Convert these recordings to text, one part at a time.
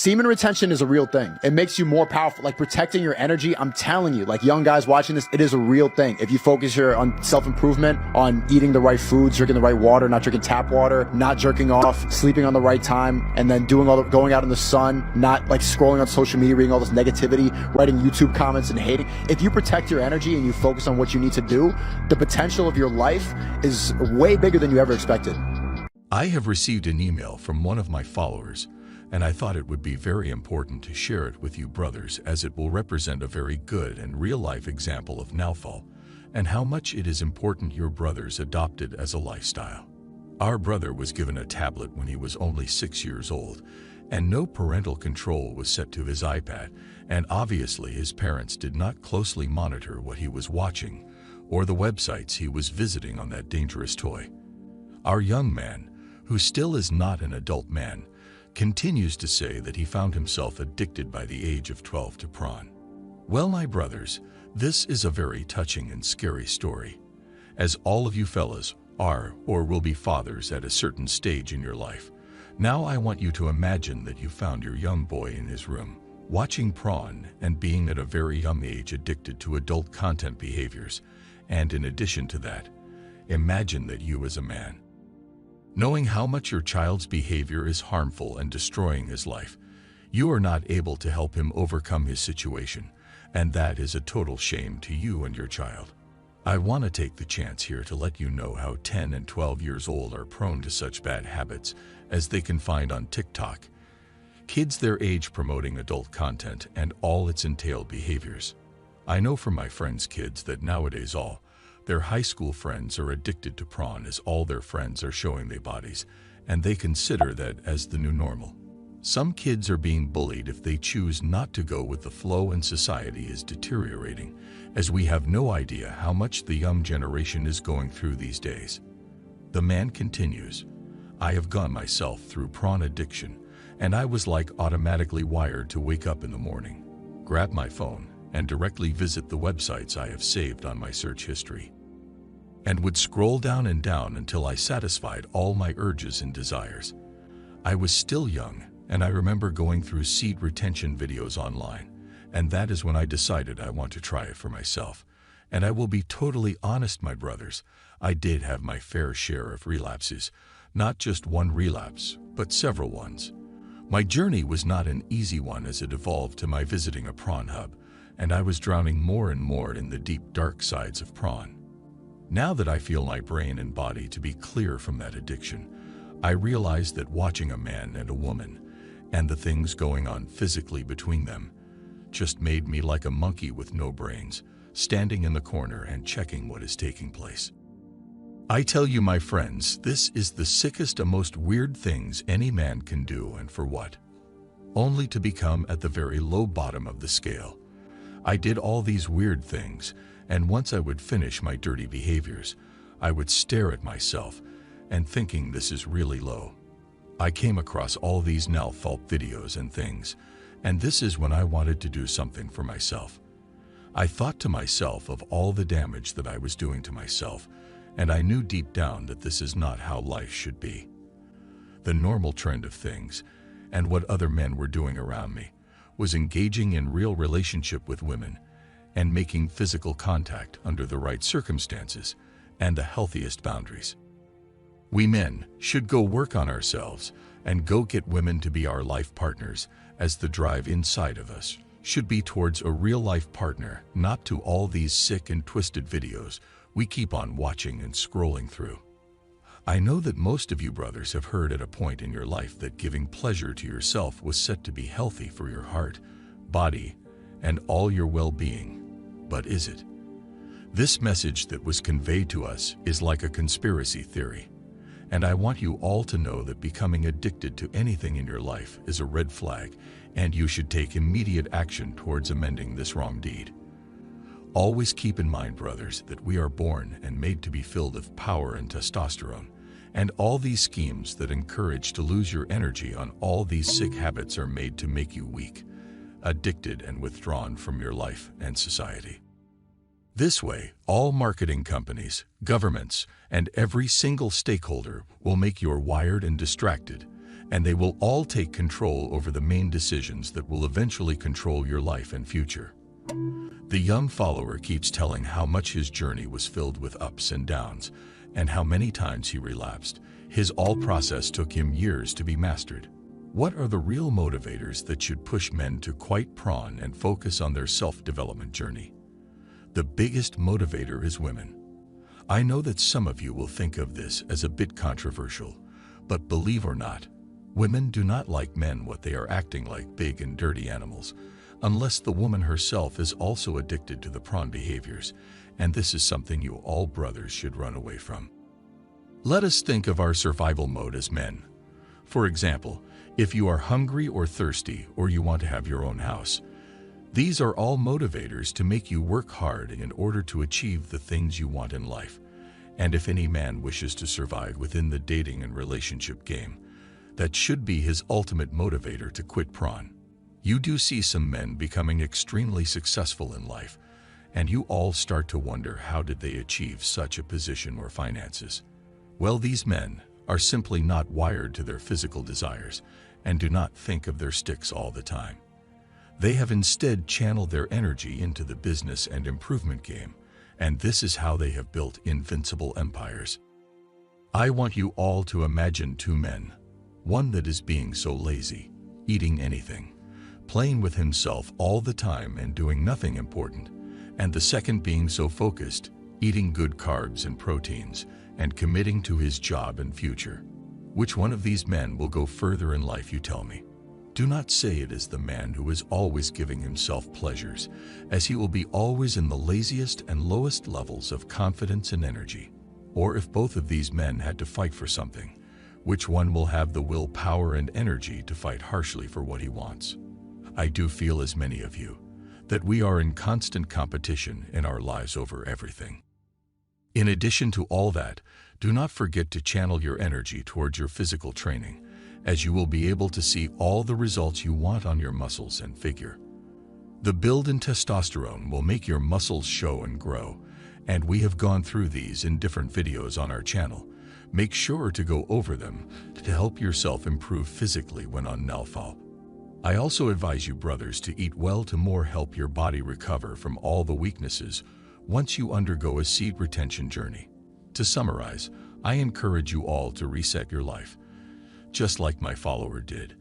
Semen retention is a real thing. It makes you more powerful, like protecting your energy. I'm telling you, like young guys watching this, it is a real thing. If you focus on self-improvement, on eating the right foods, drinking the right water, not drinking tap water, not jerking off, sleeping on the right time, and then going out in the sun, not like scrolling on social media, reading all this negativity, writing YouTube comments and hating. If you protect your energy and you focus on what you need to do, the potential of your life is way bigger than you ever expected. I have received an email from one of my followers, and I thought it would be very important to share it with you brothers, as it will represent a very good and real-life example of nofap and how much it is important your brothers adopted as a lifestyle. Our brother was given a tablet when he was only 6 years old, and no parental control was set to his iPad, and obviously his parents did not closely monitor what he was watching or the websites he was visiting on that dangerous toy. Our young man, who still is not an adult man, continues to say that he found himself addicted by the age of 12 to prawn. Well, my brothers, this is a very touching and scary story, as all of you fellas are or will be fathers at a certain stage in your life. Now I want you to imagine that you found your young boy in his room, watching prawn and being at a very young age addicted to adult content behaviors, and in addition to that, imagine that you as a man, knowing how much your child's behavior is harmful and destroying his life, you are not able to help him overcome his situation, and that is a total shame to you and your child. I want to take the chance here to let you know how 10 and 12 years old are prone to such bad habits as they can find on TikTok. Kids their age promoting adult content and all its entailed behaviors. I know from my friends' kids that nowadays all their high school friends are addicted to prawn, as all their friends are showing their bodies, and they consider that as the new normal. Some kids are being bullied if they choose not to go with the flow, and society is deteriorating, as we have no idea how much the young generation is going through these days. The man continues, I have gone myself through prawn addiction, and I was like automatically wired to wake up in the morning, grab my phone, and directly visit the websites I have saved on my search history, and would scroll down and down until I satisfied all my urges and desires. I was still young, and I remember going through seed retention videos online, and that is when I decided I want to try it for myself. And I will be totally honest, my brothers, I did have my fair share of relapses, not just one relapse, but several ones. My journey was not an easy one, as it evolved to my visiting a prawn hub, and I was drowning more and more in the deep dark sides of prawn. Now that I feel my brain and body to be clear from that addiction, I realize that watching a man and a woman, and the things going on physically between them, just made me like a monkey with no brains, standing in the corner and checking what is taking place. I tell you, my friends, this is the sickest and most weird things any man can do, and for what? Only to become at the very low bottom of the scale. I did all these weird things, and once I would finish my dirty behaviors, I would stare at myself and thinking this is really low. I came across all these nofap videos and things, and this is when I wanted to do something for myself. I thought to myself of all the damage that I was doing to myself, and I knew deep down that this is not how life should be. The normal trend of things, and what other men were doing around me, was engaging in real relationship with women and making physical contact under the right circumstances and the healthiest boundaries. We men should go work on ourselves and go get women to be our life partners, as the drive inside of us should be towards a real life partner, not to all these sick and twisted videos we keep on watching and scrolling through. I know that most of you brothers have heard at a point in your life that giving pleasure to yourself was set to be healthy for your heart, body, and all your well-being. But is it? This message that was conveyed to us is like a conspiracy theory, and I want you all to know that becoming addicted to anything in your life is a red flag, and you should take immediate action towards amending this wrong deed. Always keep in mind, brothers, that we are born and made to be filled with power and testosterone, and all these schemes that encourage to lose your energy on all these sick habits are made to make you weak, addicted, and withdrawn from your life and society. This way, all marketing companies, governments, and every single stakeholder will make you wired and distracted, and they will all take control over the main decisions that will eventually control your life and future. The young follower keeps telling how much his journey was filled with ups and downs, and how many times he relapsed. His all process took him years to be mastered. What are the real motivators that should push men to quit prawn and focus on their self-development journey? The biggest motivator is women. I know that some of you will think of this as a bit controversial, but believe or not, women do not like men what they are acting like big and dirty animals, unless the woman herself is also addicted to the prawn behaviors, and this is something you all brothers should run away from. Let us think of our survival mode as men. For example, if you are hungry or thirsty or you want to have your own house, these are all motivators to make you work hard in order to achieve the things you want in life. And if any man wishes to survive within the dating and relationship game, that should be his ultimate motivator to quit prawn. You do see some men becoming extremely successful in life, and you all start to wonder, how did they achieve such a position or finances? Well, these men are simply not wired to their physical desires and do not think of their sticks all the time. They have instead channeled their energy into the business and improvement game, and this is how they have built invincible empires. I want you all to imagine two men, one that is being so lazy, eating anything, playing with himself all the time and doing nothing important, and the second being so focused, eating good carbs and proteins, and committing to his job and future. Which one of these men will go further in life, you tell me? Do not say it is the man who is always giving himself pleasures, as he will be always in the laziest and lowest levels of confidence and energy. Or if both of these men had to fight for something, which one will have the willpower and energy to fight harshly for what he wants? I do feel, as many of you, that we are in constant competition in our lives over everything. In addition to all that, do not forget to channel your energy towards your physical training, as you will be able to see all the results you want on your muscles and figure. The build in testosterone will make your muscles show and grow, and we have gone through these in different videos on our channel. Make sure to go over them to help yourself improve physically when on nofap. I also advise you brothers to eat well to more help your body recover from all the weaknesses once you undergo a seed retention journey. To summarize, I encourage you all to reset your life, just like my follower did,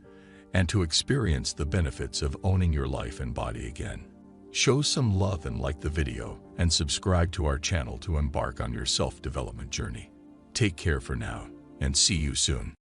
and to experience the benefits of owning your life and body again. Show some love and like the video, and subscribe to our channel to embark on your self-development journey. Take care for now, and see you soon.